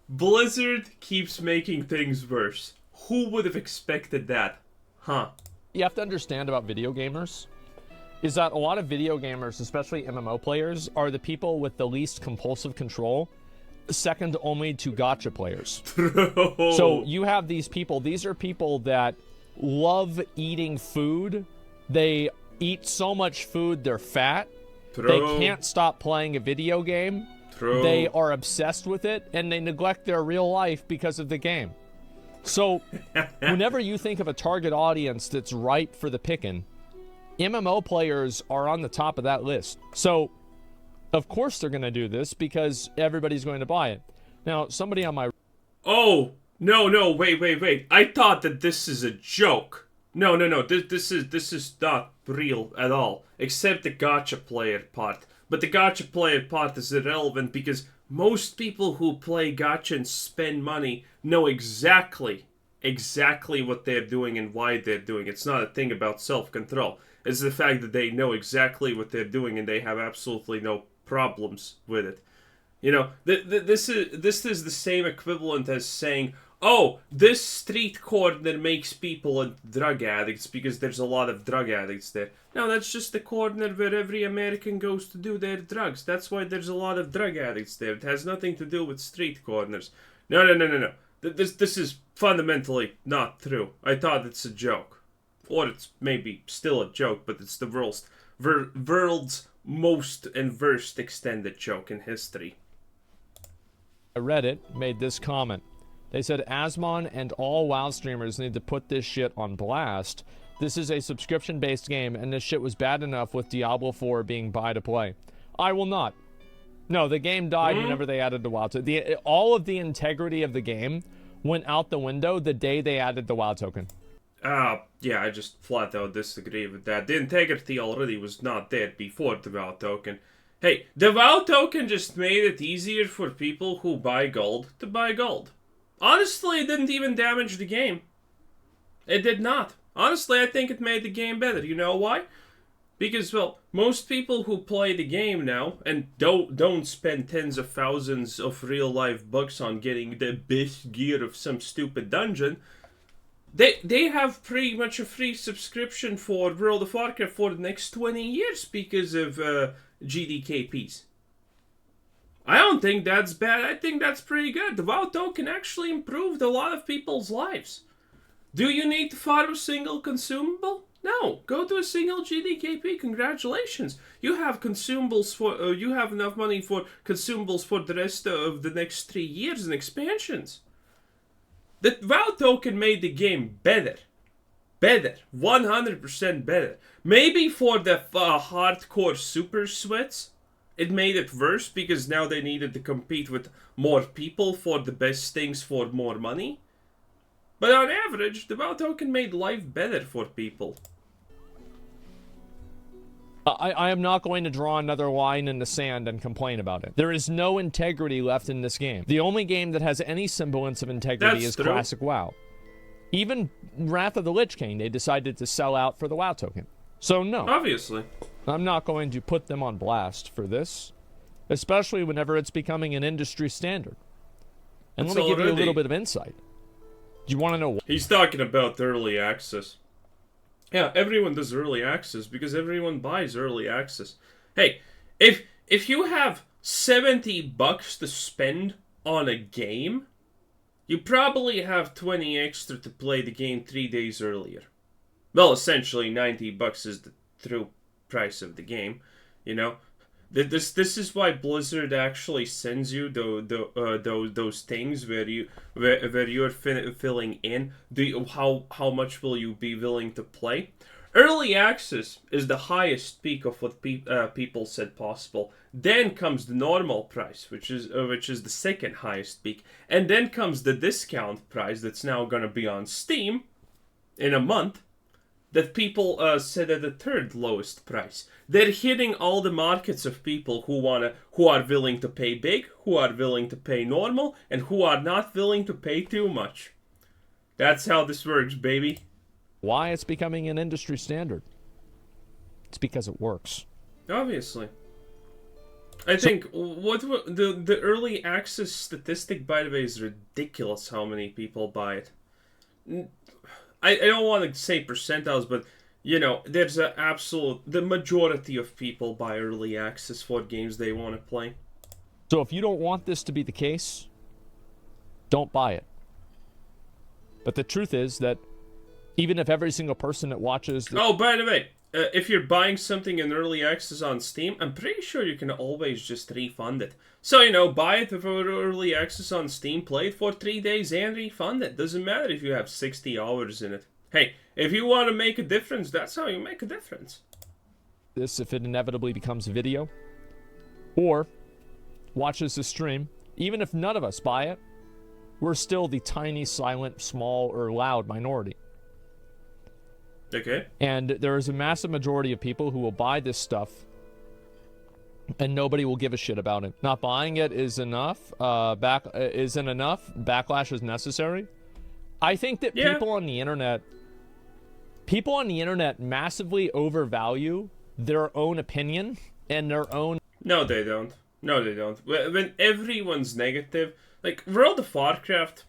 Blizzard keeps making things worse. Who would have expected that? Huh. You have to understand about video gamers is that a lot of video gamers, especially MMO players, are the people with the least compulsive control, second only to gacha players. So you have these people. These are people that love eating food. They eat so much food, they're fat. They can't stop playing a video game. They are obsessed with it, and they neglect their real life because of the game. So whenever you think of a target audience that's ripe for the picking, MMO players are on the top of that list. So of course they're going to do this because everybody's going to buy it. Now, somebody on my... Oh, no, wait. I thought that this is a joke. No. This is not real at all. Except the gacha player part. But the gacha player part is irrelevant because most people who play gacha and spend money know exactly what they're doing and why they're doing it. It's not a thing about self-control. It's the fact that they know exactly what they're doing and they have absolutely no problems with it. You know, this is the same equivalent as saying, oh, this street corner makes people drug addicts because there's a lot of drug addicts there. No, that's just the corner where every American goes to do their drugs. That's why there's a lot of drug addicts there. It has nothing to do with street corners. No. This is fundamentally not true. I thought it's a joke. Or it's maybe still a joke, but it's the world's most and worst extended joke in history. Reddit made this comment. They said, Asmon and all WoW streamers need to put this shit on blast. This is a subscription-based game, and this shit was bad enough with Diablo 4 being buy-to-play. I will not. No, the game died whenever they added the WoW token. All of the integrity of the game went out the window the day they added the WoW token. Yeah, I just flat out disagree with that. The integrity already was not there before the WoW token. Hey, the WoW token just made it easier for people who buy gold to buy gold. Honestly, it didn't even damage the game. It did not. Honestly, I think it made the game better. You know why? Because, well, most people who play the game now and don't spend tens of thousands of real-life bucks on getting the best gear of some stupid dungeon, they have pretty much a free subscription for World of Warcraft for the next 20 years because of GDKPs. I don't think that's bad. I think that's pretty good. The WoW token actually improved a lot of people's lives. Do you need to farm a single consumable? No. Go to a single GDKP. Congratulations. You have consumables for. You have enough money for consumables for the rest of the next 3 years and expansions. The WoW token made the game better. 100% better. Maybe for the hardcore super sweats, it made it worse because now they needed to compete with more people for the best things for more money. But on average, the WoW token made life better for people. I am not going to draw another line in the sand and complain about it. There is no integrity left in this game. The only game that has any semblance of integrity is classic WoW. Even Wrath of the Lich King, they decided to sell out for the WoW token. So no. Obviously. I'm not going to put them on blast for this, especially whenever it's becoming an industry standard. And let me give you a little bit of insight. Do you want to know what? He's talking about early access. Yeah, everyone does early access because everyone buys early access. Hey, if you have $70 to spend on a game, you probably have 20 extra to play the game 3 days earlier. Well, essentially $90 is the true price of the game, you know. This is why Blizzard actually sends you those things where you're filling in how much will you be willing to play. Early access is the highest peak of what people said possible. Then comes the normal price, which is the second highest peak, and then comes the discount price that's now gonna be on Steam in a month. That people said at the third lowest price. They're hitting all the markets of people who are willing to pay big, who are willing to pay normal, and who are not willing to pay too much. That's how this works, baby. Why it's becoming an industry standard? It's because it works. Obviously. I think the early access statistic, by the way, is ridiculous. How many people buy it? I don't want to say percentiles, but you know, there's the majority of people buy early access for games they want to play. So if you don't want this to be the case, don't buy it. But the truth is that even if every single person that watches... Oh, by the way, if you're buying something in early access on Steam, I'm pretty sure you can always just refund it. So, you know, buy it for early access on Steam, play it for 3 days, and refund it. Doesn't matter if you have 60 hours in it. Hey, if you want to make a difference, that's how you make a difference. This, if it inevitably becomes a video, or watches the stream, even if none of us buy it, we're still the tiny, silent, small, or loud minority. Okay. And there is a massive majority of people who will buy this stuff and nobody will give a shit about it. Not buying it is enough. Isn't enough. Backlash is necessary. I think that people on the internet massively overvalue their own opinion and their own... No, they don't. No, they don't. When everyone's negative... Like, World of Warcraft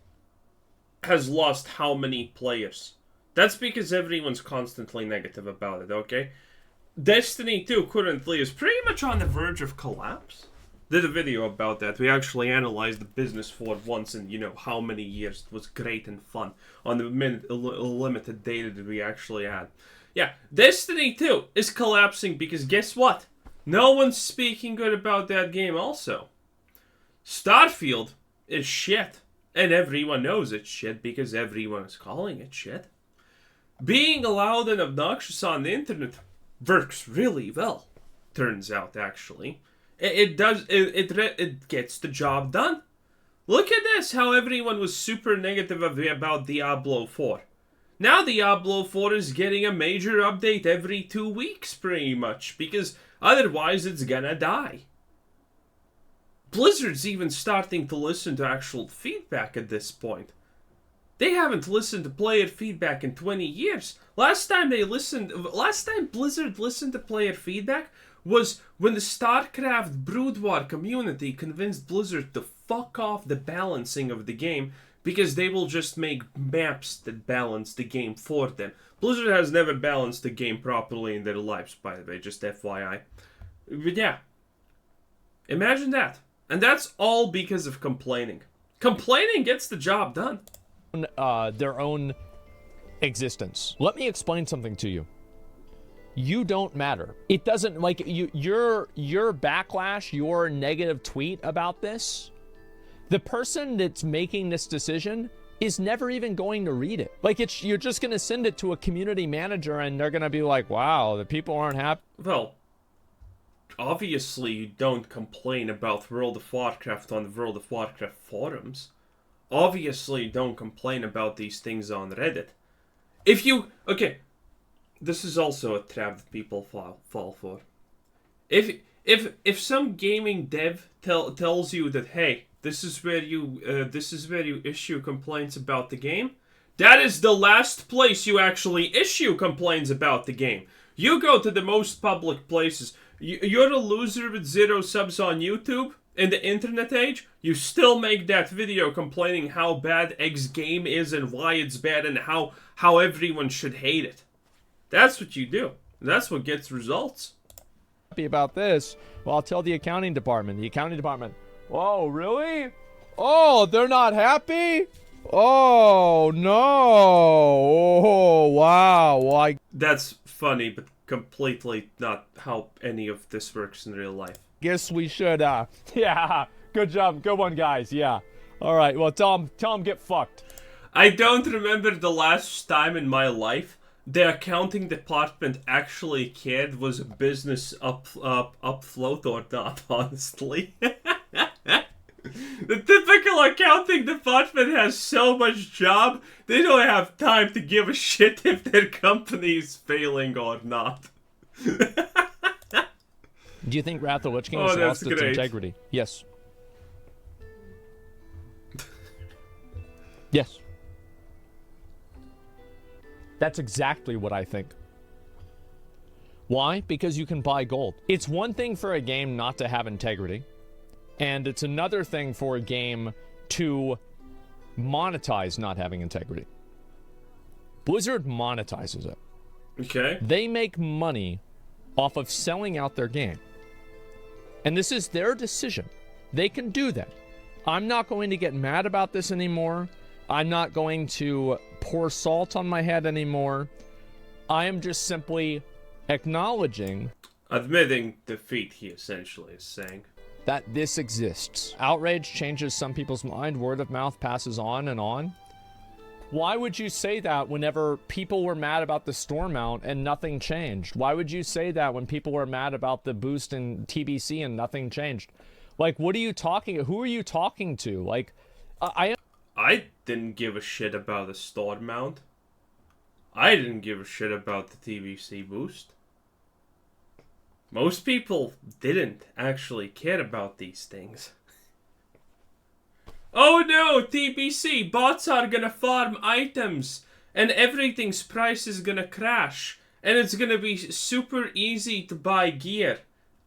has lost how many players? That's because everyone's constantly negative about it, okay? Destiny 2 currently is pretty much on the verge of collapse. Did a video about that. We actually analyzed the business for once in, you know, how many years. It was great and fun on the limited data that we actually had. Yeah, Destiny 2 is collapsing because guess what? No one's speaking good about that game also. Starfield is shit. And everyone knows it's shit because everyone is calling it shit. Being loud and obnoxious on the internet works really well, turns out, actually. It gets the job done. Look at this, how everyone was super negative about Diablo 4. Now Diablo 4 is getting a major update every 2 weeks, pretty much, because otherwise it's gonna die. Blizzard's even starting to listen to actual feedback at this point. They haven't listened to player feedback in 20 years. Last time Blizzard listened to player feedback was when the StarCraft Brood War community convinced Blizzard to fuck off the balancing of the game because they will just make maps that balance the game for them. Blizzard has never balanced the game properly in their lives, by the way, just FYI. But yeah, imagine that. And that's all because of complaining. Complaining gets the job done. Their own existence. Let me explain something to you. You don't matter. It doesn't, like, your backlash, your negative tweet about this, the person that's making this decision is never even going to read it. Like, you're just going to send it to a community manager and they're going to be like, wow, the people aren't happy. Well, obviously you don't complain about World of Warcraft on the World of Warcraft forums. Obviously you don't complain about these things on Reddit. Okay, this is also a trap that people fall for. If some gaming dev tells you that, hey, this is where you issue complaints about the game, that is the last place you actually issue complaints about the game. You go to the most public places. You're a loser with 0 subs on YouTube in the internet age. You still make that video complaining how bad X game is and why it's bad and how everyone should hate it. That's what you do. That's what gets results. Happy about this? Well, I'll tell the accounting department. The accounting department. Oh, really? Oh, they're not happy? Oh, no. Oh, wow. That's funny, but completely not how any of this works in real life. Guess we should, yeah, good job. Good one, guys. Yeah. All right. Well, tell them get fucked. I don't remember the last time in my life the accounting department actually cared was a business upfloat or not, honestly. The typical accounting department has so much job, they don't have time to give a shit if their company is failing or not. Do you think Wrath of the Lich King has lost its integrity? Yes. Yes. That's exactly what I think. Why? Because you can buy gold. It's one thing for a game not to have integrity, and it's another thing for a game to monetize not having integrity. Blizzard monetizes it. Okay. They make money off of selling out their game. And this is their decision. They can do that. I'm not going to get mad about this anymore. I'm not going to pour salt on my head anymore. I am just simply acknowledging, admitting defeat, he essentially is saying. That this exists. Outrage changes some people's mind. Word of mouth passes on and on. Why would you say that whenever people were mad about the storm out and nothing changed? Why would you say that when people were mad about the boost in TBC and nothing changed? Like, what are you talking? Who are you talking to? Like, I didn't give a shit about the storm mount. I didn't give a shit about the TBC boost. Most people didn't actually care about these things. Oh no, TBC, bots are gonna farm items, and everything's price is gonna crash, and it's gonna be super easy to buy gear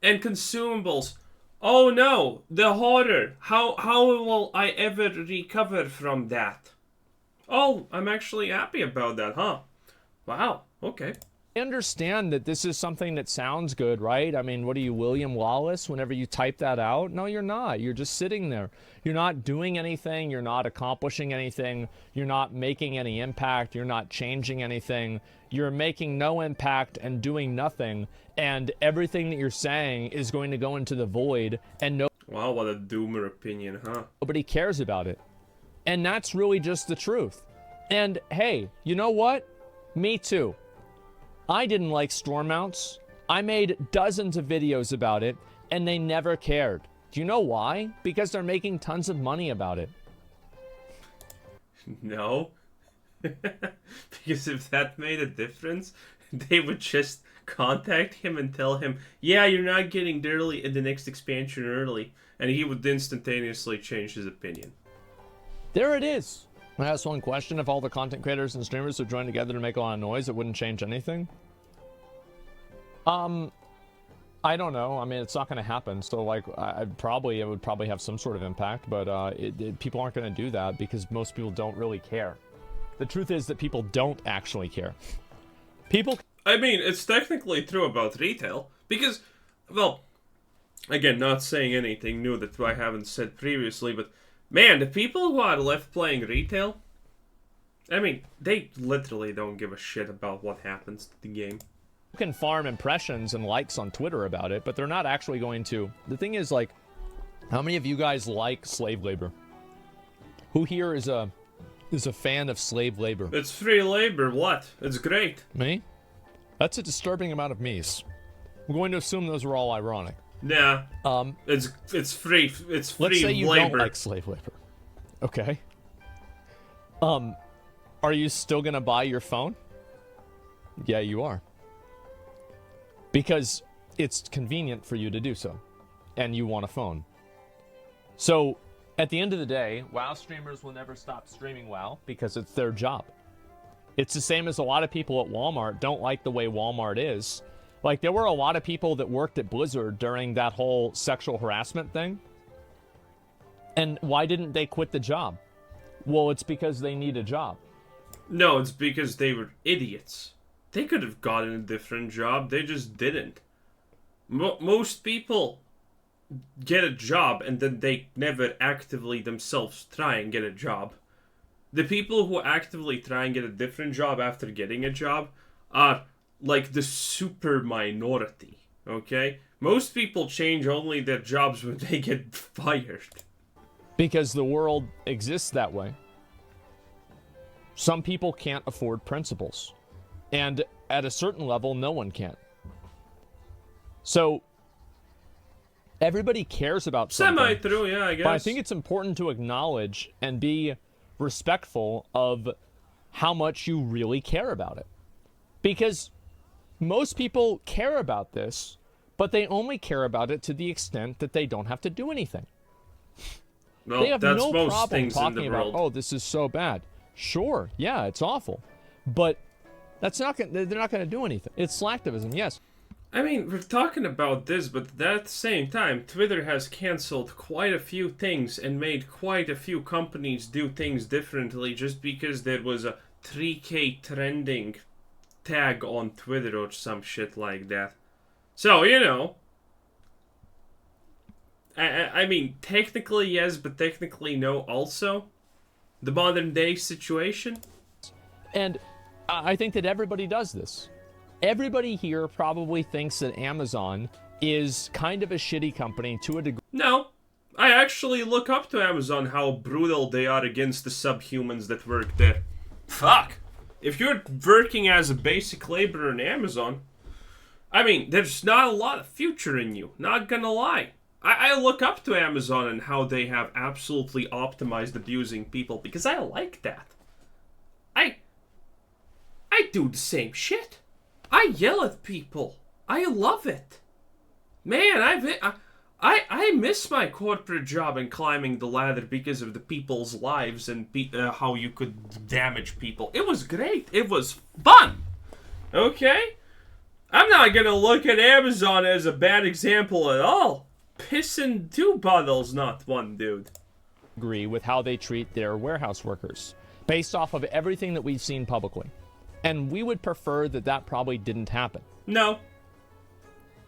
and consumables. Oh no, the horror. How will I ever recover from that? Oh, I'm actually happy about that, huh? Wow, okay. I understand that this is something that sounds good, right? I mean, what are you, William Wallace, whenever you type that out? No, you're not. You're just sitting there. You're not doing anything. You're not accomplishing anything. You're not making any impact. You're not changing anything. You're making no impact and doing nothing. And everything that you're saying is going to go into the void, and wow, what a doomer opinion, huh? Nobody cares about it. And that's really just the truth. And hey, you know what? Me too. I didn't like storm mounts. I made dozens of videos about it, and they never cared. Do you know why? Because they're making tons of money about it. No. Because if that made a difference, they would just contact him and tell him, yeah, you're not getting the next expansion early, and he would instantaneously change his opinion. There it is. I asked one question: if all the content creators and streamers would join together to make a lot of noise, it wouldn't change anything. I don't know. I mean, it's not going to happen. So, like, it would probably have some sort of impact, but people aren't going to do that because most people don't really care. The truth is that people don't actually care. I mean, it's technically true about retail because, well, again, not saying anything new that I haven't said previously, but man, the people who are left playing retail, I mean, they literally don't give a shit about what happens to the game. You can farm impressions and likes on Twitter about it, but they're not actually going to. The thing is, like, how many of you guys like slave labor? Who here is a fan of slave labor? It's free labor, what? It's great. Me? That's a disturbing amount of me's. I'm going to assume those are all ironic. Nah. It's free. It's free labor. Let's say you don't like slave labor. Okay. Are you still gonna buy your phone? Yeah, you are. Because it's convenient for you to do so, and you want a phone. So, at the end of the day, WoW streamers will never stop streaming WoW because it's their job. It's the same as a lot of people at Walmart don't like the way Walmart is. Like, there were a lot of people that worked at Blizzard during that whole sexual harassment thing. And why didn't they quit the job? Well, it's because they need a job. No, it's because they were idiots. They could have gotten a different job, they just didn't. Most people get a job and then they never actively themselves try and get a job. The people who actively try and get a different job after getting a job are like the super minority, okay? Most people change only their jobs when they get fired. Because the world exists that way. Some people can't afford principles. And at a certain level, no one can. So, everybody cares about something. Semi-true, yeah, I guess. But I think it's important to acknowledge and be respectful of how much you really care about it. Because most people care about this, but they only care about it to the extent that they don't have to do anything. Well, they have that's no most problem things talking in the about, world. oh, this is so bad. Sure, yeah, it's awful. But they're not going to do anything. It's slacktivism, yes. I mean, we're talking about this, but at the same time, Twitter has cancelled quite a few things and made quite a few companies do things differently just because there was a 3K trending tag on Twitter or some shit like that. So, you know. I mean, technically yes, but technically no also. The modern day situation. And I think that everybody does this. Everybody here probably thinks that Amazon is kind of a shitty company to a degree. No. I actually look up to Amazon how brutal they are against the subhumans that work there. Fuck. If you're working as a basic laborer in Amazon, I mean, there's not a lot of future in you. Not gonna lie. I look up to Amazon and how they have absolutely optimized abusing people because I like that. I do the same shit. I yell at people. I love it. Man, I miss my corporate job and climbing the ladder because of the people's lives and how you could damage people. It was great. It was fun. Okay? I'm not gonna look at Amazon as a bad example at all. Pissing 2 bottles, not one, dude. Agree with how they treat their warehouse workers based off of everything that we've seen publicly. And we would prefer that that probably didn't happen. No.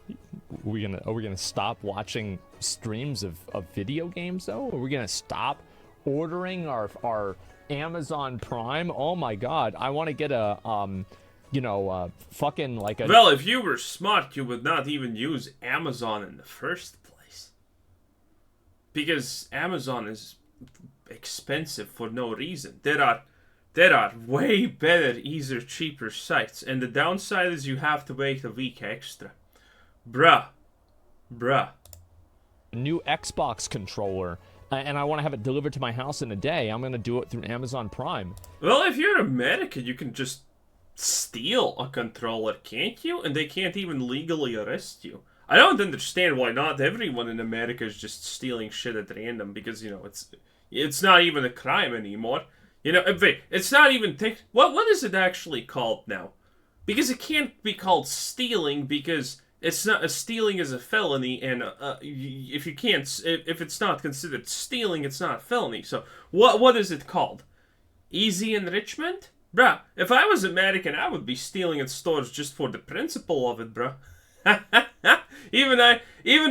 Are we gonna stop watching streams of video games though? Are we gonna stop ordering our Amazon Prime? Oh my god, I want to get a fucking like a. Well, if you were smart, you would not even use Amazon in the first place. Because Amazon is expensive for no reason. There are way better, easier, cheaper sites, and the downside is you have to wait a week extra. Bruh. New Xbox controller, and I want to have it delivered to my house in a day. I'm gonna do it through Amazon Prime. Well, if you're American, you can just steal a controller, can't you? And they can't even legally arrest you. I don't understand why not everyone in America is just stealing shit at random, because, you know, it's not even a crime anymore. You know, it's not even what is it actually called now? Because it can't be called stealing because it's not stealing is a felony, and if it's not considered stealing, it's not a felony. So what is it called? Easy enrichment? Bruh, if I was American, I would be stealing at stores just for the principle of it, bruh. Even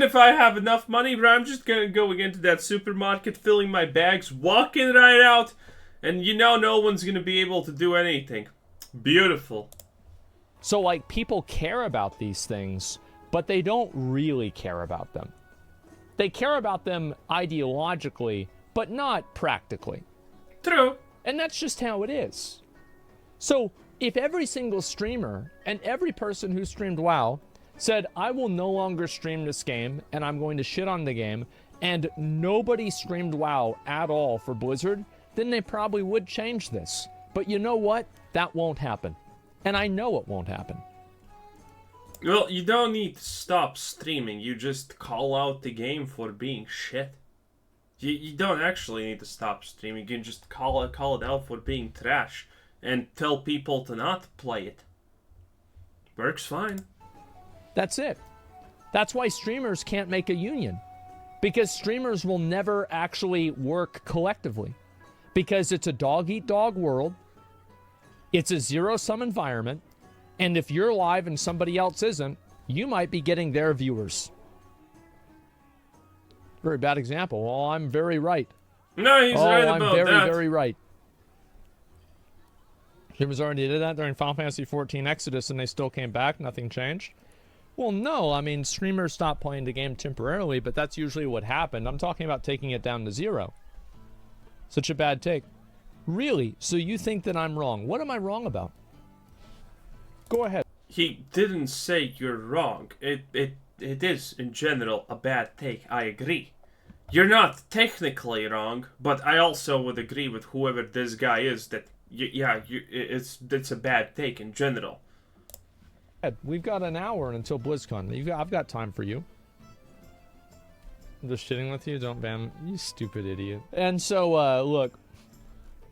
if I have enough money, bruh, I'm just gonna go into that supermarket, filling my bags, walking right out, and you know no one's gonna be able to do anything. Beautiful. So, like, people care about these things, but they don't really care about them. They care about them ideologically, but not practically. True. And that's just how it is. So, if every single streamer and every person who streamed WoW said, I will no longer stream this game, and I'm going to shit on the game, and nobody streamed WoW at all for Blizzard, then they probably would change this. But you know what? That won't happen. And I know it won't happen. Well, you don't need to stop streaming. You just call out the game for being shit. You don't actually need to stop streaming. You can just call it out for being trash and tell people to not play it. Works fine. That's it. That's why streamers can't make a union. Because streamers will never actually work collectively. Because it's a dog-eat-dog world. It's a zero-sum environment. And if you're live and somebody else isn't, you might be getting their viewers. Very bad example. Well, I'm very right. No, he's right about I'm very, that. very right. Streamers already did that during Final Fantasy XIV Exodus and they still came back. Nothing changed. Well, no. I mean, streamers stopped playing the game temporarily, but that's usually what happened. I'm talking about taking it down to zero. Such a bad take. Really? So you think that I'm wrong? What am I wrong about? Go ahead. He didn't say you're wrong. It is, in general, a bad take. I agree. You're not technically wrong, but I also would agree with whoever this guy is that, it's a bad take in general. We've got an hour until BlizzCon. I've got time for you. I'm just shitting with you. Don't ban you, stupid idiot. And so, look,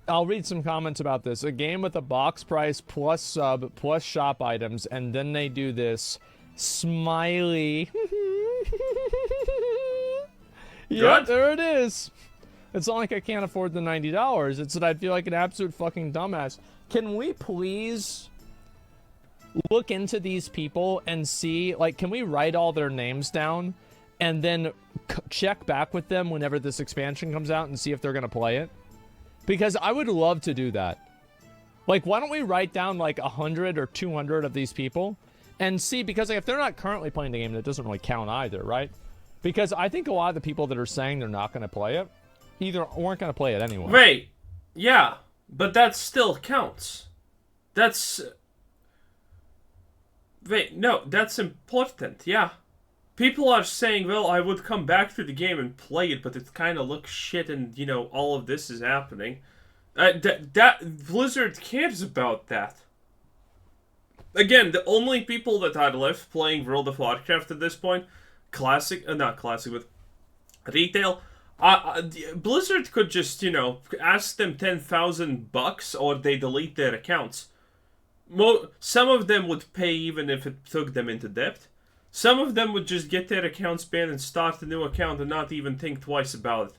I'll read some comments about this. A game with a box price plus sub plus shop items, and then they do this. Smiley. Yeah, there it is. It's not like I can't afford the $90. It's that I feel like an absolute fucking dumbass. Can we please look into these people and see, like, can we write all their names down and then check back with them whenever this expansion comes out and see if they're going to play it? Because I would love to do that. Like, why don't we write down, like, 100 or 200 of these people and see, because like, if they're not currently playing the game, that doesn't really count either, right? Because I think a lot of the people that are saying they're not going to play it either weren't going to play it anyway. Wait, yeah, but that still counts. That's... Wait, no, that's important, yeah. People are saying, well, I would come back to the game and play it, but it kind of looks shit and, you know, all of this is happening. That Blizzard cares about that. Again, the only people that are left playing World of Warcraft at this point, not classic, but retail, Blizzard could just, you know, ask them $10,000 or they delete their accounts. Some of them would pay even if it took them into debt. Some of them would just get their accounts banned and start a new account and not even think twice about it.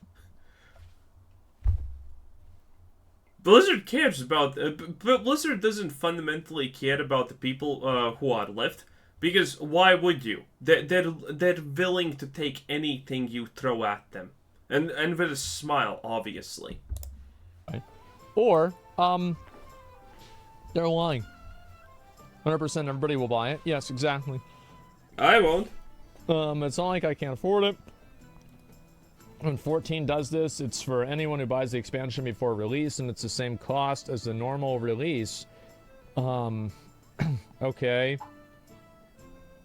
Blizzard cares about... but Blizzard doesn't fundamentally care about the people who are left. Because why would you? They're willing to take anything you throw at them. And with a smile, obviously. Or, they're lying. 100% everybody will buy it. Yes, exactly. I won't. It's not like I can't afford it. When 14 does this, it's for anyone who buys the expansion before release, and it's the same cost as the normal release. Okay.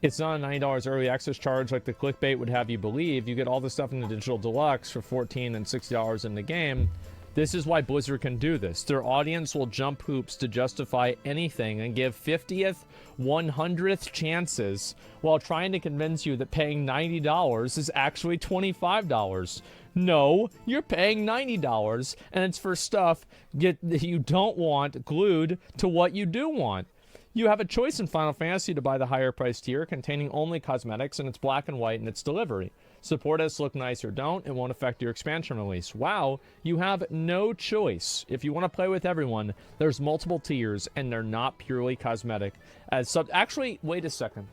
It's not a $90 early access charge like the clickbait would have you believe. You get all the stuff in the digital deluxe for $14 and $60 in the game. This is why Blizzard can do this. Their audience will jump hoops to justify anything and give 50th, 100th chances while trying to convince you that paying $90 is actually $25. No, you're paying $90, and it's for stuff that you don't want glued to what you do want. You have a choice in Final Fantasy to buy the higher price tier containing only cosmetics, and it's black and white in its delivery. Support us, look nice or don't, it won't affect your expansion release. Wow, you have no choice. If you want to play with everyone, there's multiple tiers, and they're not purely cosmetic. Actually, wait a second.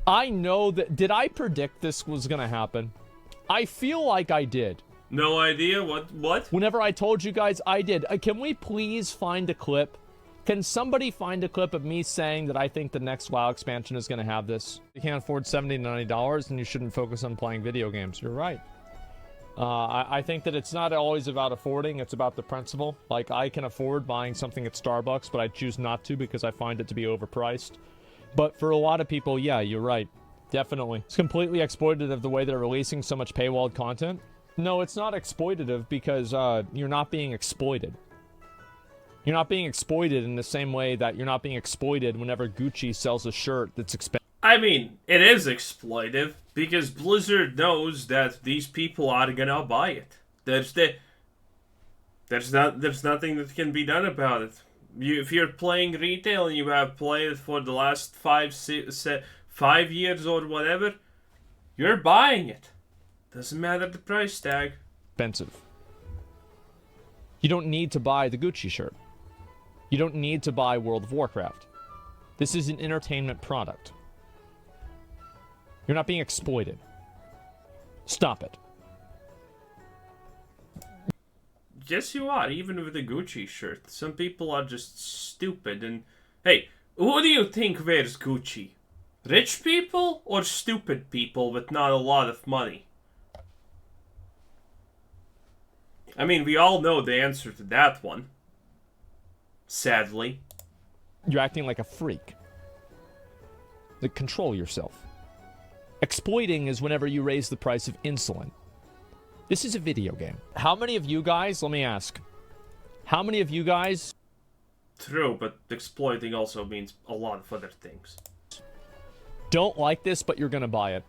I know that... Did I predict this was going to happen? I feel like I did. No idea? What? Whenever I told you guys, I did. Can we please find a clip? Can somebody find a clip of me saying that I think the next WoW expansion is going to have this? You can't afford $70 to $90, then you shouldn't focus on playing video games. You're right. I think that it's not always about affording, it's about the principle. Like, I can afford buying something at Starbucks, but I choose not to because I find it to be overpriced. But for a lot of people, yeah, you're right. Definitely. It's completely exploitative the way they're releasing so much paywalled content. No, it's not exploitative because you're not being exploited. You're not being exploited in the same way that you're not being exploited whenever Gucci sells a shirt that's expensive. I mean, it is exploitive because Blizzard knows that these people are gonna buy it. There's nothing that can be done about it. If you're playing retail and you have played it for the last 5 years or whatever, you're buying it. Doesn't matter the price tag. Expensive. You don't need to buy the Gucci shirt. You don't need to buy World of Warcraft. This is an entertainment product. You're not being exploited. Stop it. Yes, you are, even with the Gucci shirt. Some people are just stupid and... Hey, who do you think wears Gucci? Rich people or stupid people with not a lot of money? I mean, we all know the answer to that one. Sadly. You're acting like a freak. Like, control yourself. Exploiting is whenever you raise the price of insulin. This is a video game. How many of you guys, let me ask, how many of you guys... True, but exploiting also means a lot of other things. Don't like this, but you're gonna buy it?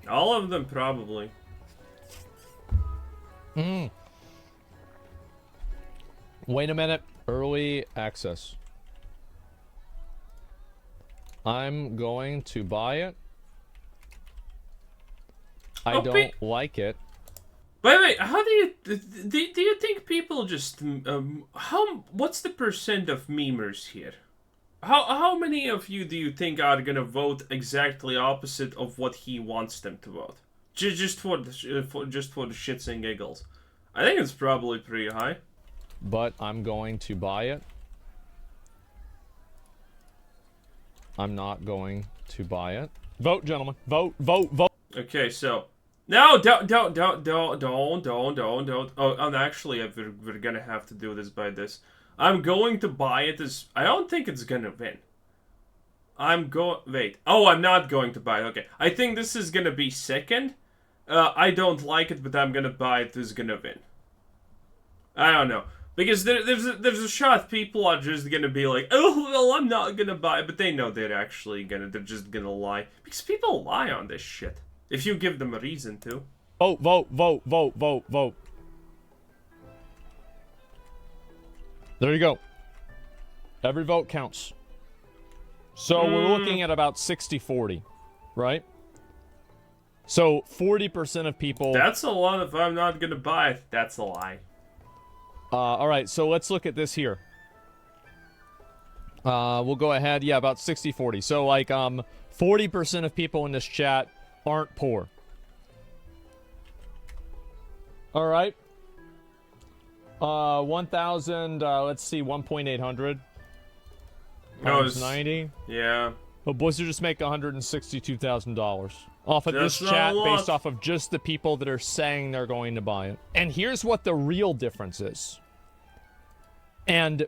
All of them, probably. Wait a minute. Early access. I'm going to buy it. I Oh, don't like it. Wait, how do you think people just what's the percent of memers here? How many of you do you think are gonna vote exactly opposite of what he wants them to vote? Just for the shits and giggles. I think it's probably pretty high. But I'm going to buy it. I'm not going to buy it. Vote, gentlemen. Vote, vote, vote. Okay, so no, don't. Oh, and actually, we're gonna have to do this by this. I'm going to buy it. I don't think it's gonna win. Wait. Oh, I'm not going to buy it. Okay, I think this is gonna be second. I don't like it, but I'm gonna buy it. This is gonna win. I don't know. Because there's a shot people are just gonna be like, oh, well, I'm not gonna buy it. But they know they're just gonna lie. Because people lie on this shit. If you give them a reason to. Vote, vote, vote, vote, vote, vote. There you go. Every vote counts. So we're looking at about 60-40, right? So 40% of people... That's a lot if I'm not gonna buy it. That's a lie. Alright, so let's look at this here. We'll go ahead. Yeah, about 60-40. So, like, 40% of people in this chat aren't poor. Alright. 1,000, let's see, 1,800. No, it's 90. Yeah. Well, Blizzard just make $162,000 off of That's this chat not a lot. based off of just the people that are saying they're going to buy it. And here's what the real difference is. And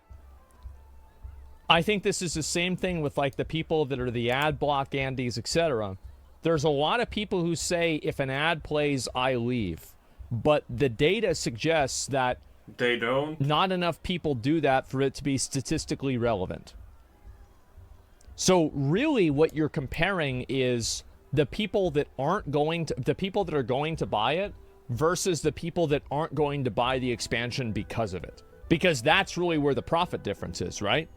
I think this is the same thing with like the people that are the ad block Andes, etc. There's a lot of people who say if an ad plays, I leave. But the data suggests that They don't. not enough people do that for it to be statistically relevant. So really what you're comparing is the people that are going to buy it versus the people that aren't going to buy the expansion because of it. Because that's really where the profit difference is, right?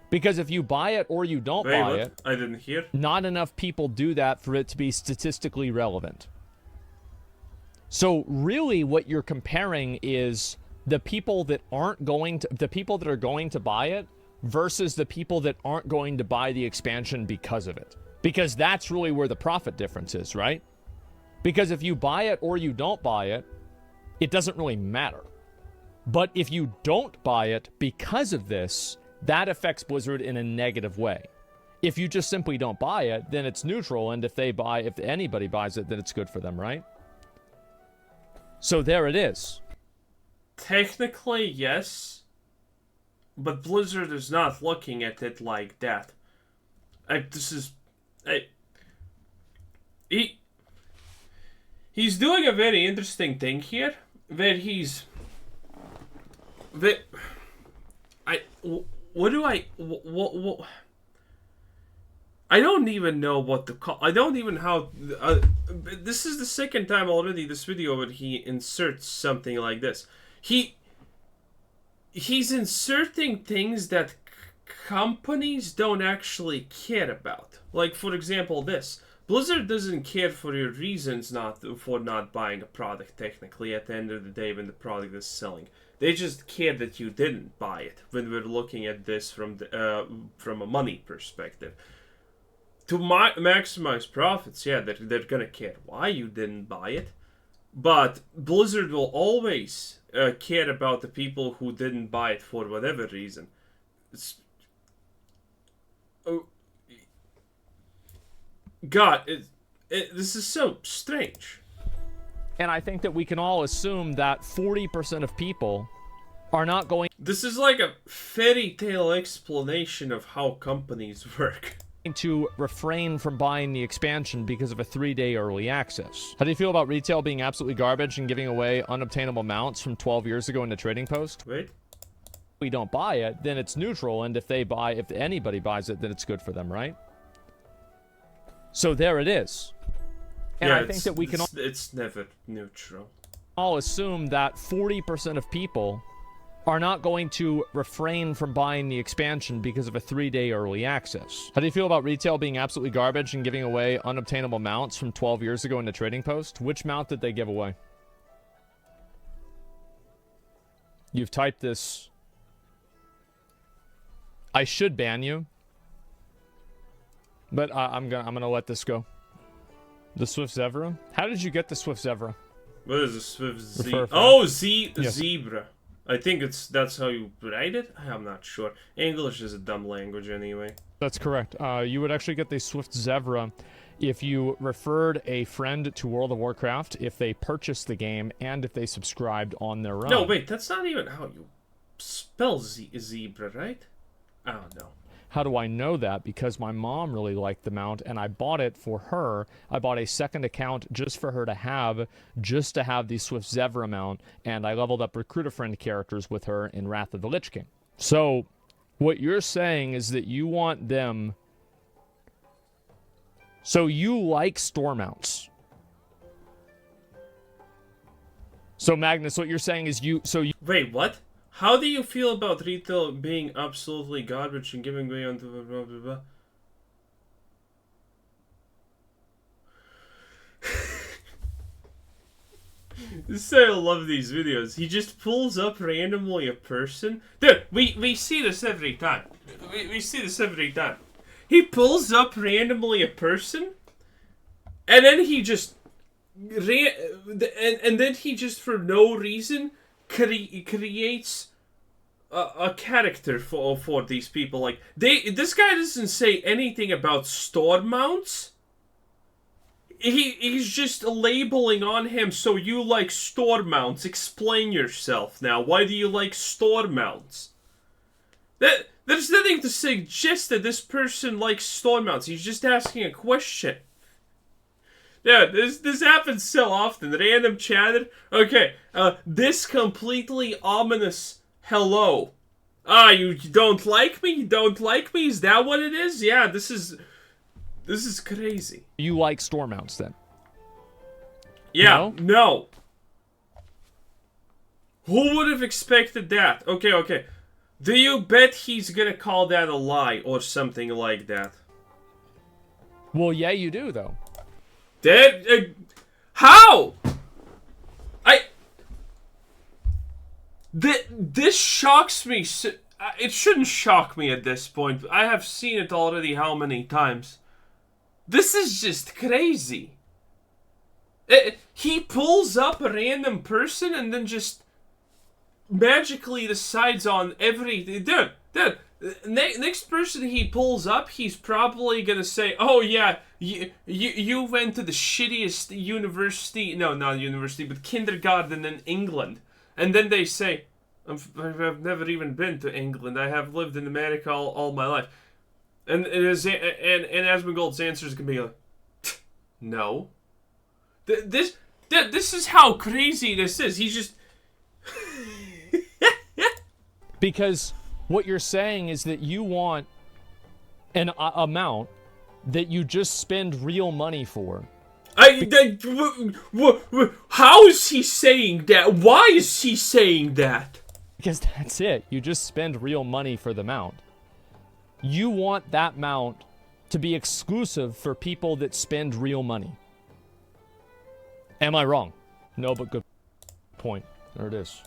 Because if you buy it or you don't Wait, buy what? it, I didn't hear. not enough people do that for it to be statistically relevant. So really what you're comparing is the people that are going to buy it versus the people that aren't going to buy the expansion because of it. Because that's really where the profit difference is, right? Because if you buy it or you don't buy it, it doesn't really matter. But if you don't buy it because of this, that affects Blizzard in a negative way. If you just simply don't buy it, then it's neutral, and if anybody buys it, then it's good for them, right? So there it is. Technically, yes. But Blizzard is not looking at it like that. He's doing a very interesting thing here, where I don't even know what to call. I don't even how. This is the second time already this video where he inserts something like this. He's inserting things that companies don't actually care about. Like, for example, this. Blizzard doesn't care for your reasons for not buying a product, technically, at the end of the day when the product is selling. They just care that you didn't buy it when we're looking at this from a money perspective. To maximize profits, yeah, they're gonna care why you didn't buy it. But Blizzard will always care about the people who didn't buy it for whatever reason. This is so strange. And I think that we can all assume that 40% of people are not going This is like a fairy tale explanation of how companies work. to refrain from buying the expansion because of a 3-day early access. How do you feel about retail being absolutely garbage and giving away unobtainable mounts from 12 years ago in the trading post? Wait. If we don't buy it, then it's neutral, and if anybody buys it, then it's good for them, right? So there it is. And Yeah, I think that we can it's never neutral. all assume that 40% of people are not going to refrain from buying the expansion because of a 3-day early access. How do you feel about retail being absolutely garbage and giving away unobtainable mounts from 12 years ago in the trading post? Which mount did they give away? You've typed this. I should ban you, but I'm gonna let this go. The Swift Zebra? How did you get the Swift Zebra? What is a Swift Zebra? Oh, Zebra. I think that's how you write it? I'm not sure. English is a dumb language anyway. That's correct. You would actually get the Swift Zebra if you referred a friend to World of Warcraft, if they purchased the game, and if they subscribed on their own. No, wait, that's not even how you spell zebra, right? I don't know. How do I know that? Because my mom really liked the mount, and I bought it for her. I bought a second account just for her to have, the Swift Zebra mount, and I leveled up Recruit a Friend characters with her in Wrath of the Lich King. So, what you're saying is that you want them... So you like store mounts. So Magnus, what you're saying is you... Wait, what? How do you feel about retail being absolutely garbage and giving away on blah, blah, blah, blah? This is why I love these videos. He just pulls up randomly a person. Dude, we see this every time. We see this every time. He pulls up randomly a person, and then he just... And then he just, for no reason... creates a character for these people. Like, this guy doesn't say anything about store mounts. He's just labeling on him, so you like store mounts. Explain yourself now. Why do you like store mounts? There's nothing to suggest that this person likes store mounts. He's just asking a question. Yeah, this happens so often. Random chatter. Okay, this completely ominous hello. You don't like me? You don't like me? Is that what it is? Yeah, this is crazy. You like store mounts then? Yeah, no. Who would have expected that? Okay. Do you bet he's gonna call that a lie or something like that? Well, yeah, you do, though. How? This shocks me. It shouldn't shock me at this point. I have seen it already how many times. This is just crazy. He pulls up a random person and then just magically decides on everything. Dude, next person he pulls up, he's probably gonna say, "Oh yeah, you went to the shittiest university, no, not university, but kindergarten in England." And then they say, I've never even been to England. I have lived in America all my life. And Asmongold's answer is gonna be like, no. This is how crazy this is. He's just because what you're saying is that you want an amount that you just spend real money for. How is he saying that? Why is he saying that? Because that's it. You just spend real money for the mount. You want that mount to be exclusive for people that spend real money. Am I wrong? No, but good point. There it is.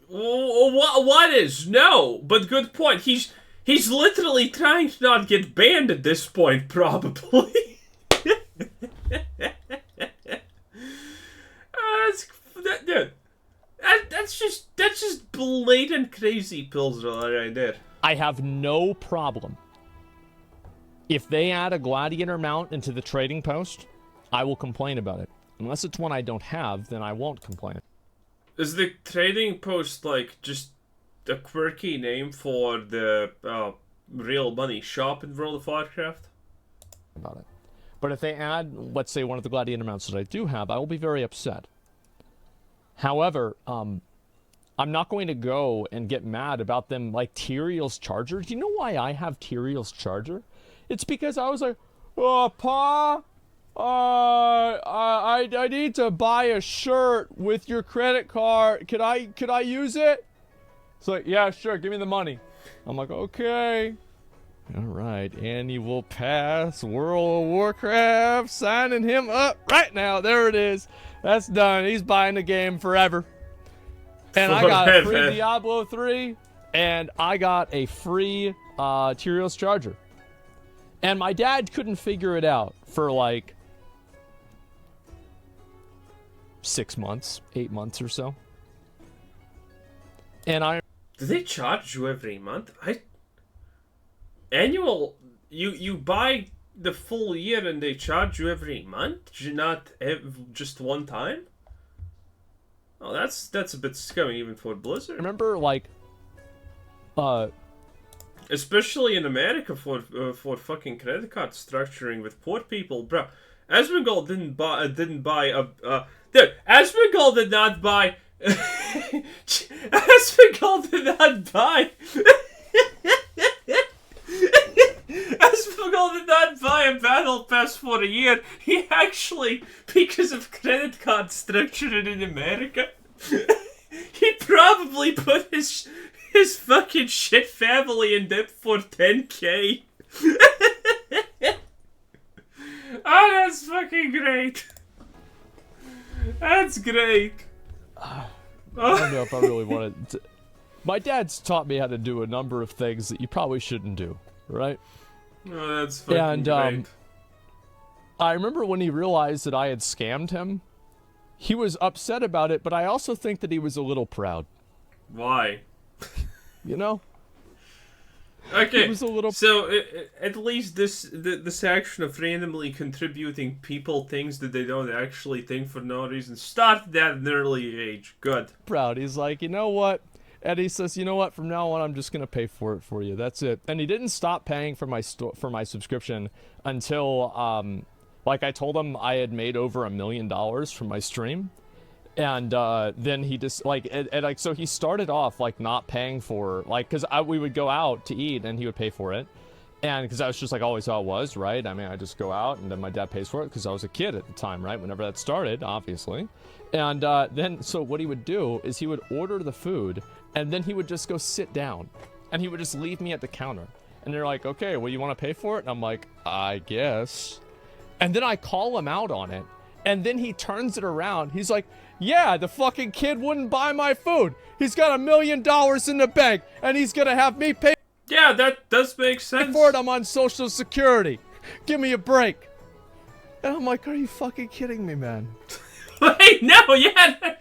What is? No, but good point. He's literally trying to not get banned at this point, probably. That's just blatant crazy pills right there. I have no problem. If they add a gladiator mount into the trading post, I will complain about it. Unless it's one I don't have, then I won't complain. Is the trading post like just a quirky name for the real money shop in World of Warcraft? About it. But if they add, let's say, one of the gladiator mounts that I do have, I will be very upset. However, I'm not going to go and get mad about them like Tyrael's Charger. Do you know why I have Tyrael's Charger? It's because I was like, oh, Pa, I need to buy a shirt with your credit card. Could I use it? It's like, yeah, sure, give me the money. I'm like, okay. All right, annual pass, World of Warcraft, signing him up right now. There it is. That's done. He's buying the game forever. And I got a free Diablo 3, and I got a free Tyrios Charger. And my dad couldn't figure it out for like 6 months, 8 months or so. And do they charge you every month? Annual, you buy the full year and they charge you every month, not just one time? Oh, that's a bit scary even for Blizzard. Remember, like, especially in America for fucking credit card structuring with poor people, bro. Asmongold didn't buy dude, Asmongold did not buy. Asmongold did not buy. Asmongold did not buy a battle pass for a year. He actually, because of credit card structure in America, he probably put his fucking shit family in debt for 10K. Oh, that's fucking great. That's great. I don't know if I really wanted to. My dad's taught me how to do a number of things that you probably shouldn't do, right? Oh, that's fucking great. I remember when he realized that I had scammed him, he was upset about it, but I also think that he was a little proud. Why? You know? Okay, he was a little... so at least this action of randomly contributing people things that they don't actually think for no reason started at an early age. Good. Proud. He's like, you know what? And he says, you know what? From now on, I'm just gonna pay for it for you. That's it. And he didn't stop paying for my subscription until, like I told him, I had made over $1 million from my stream. And then he just like so he started off like not paying for like because we would go out to eat and he would pay for it, and because that was just like always how it was, right? I mean, I just go out and then my dad pays for it because I was a kid at the time, right? Whenever that started, obviously, and then so what he would do is he would order the food and then he would just go sit down, and he would just leave me at the counter, and they're like, okay, well, you want to pay for it? And I'm like, I guess, and then I call him out on it. And then he turns it around. He's like, yeah, the fucking kid wouldn't buy my food. He's got $1 million in the bank, and he's gonna have me pay. Yeah, that does make sense. For it, I'm on Social Security. Give me a break. And I'm like, are you fucking kidding me, man? Wait, no, yeah.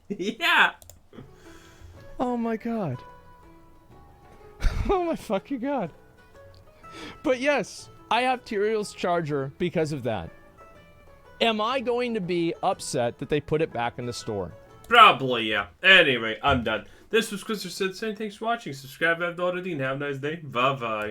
Yeah. Oh my god. Oh my fucking god. But yes, I have Tyrios Charger because of that. Am I going to be upset that they put it back in the store? Probably, yeah. Anyway, I'm done. This was Chris Sid saying thanks for watching. Subscribe if you haven't already, and have a nice day. Bye-bye.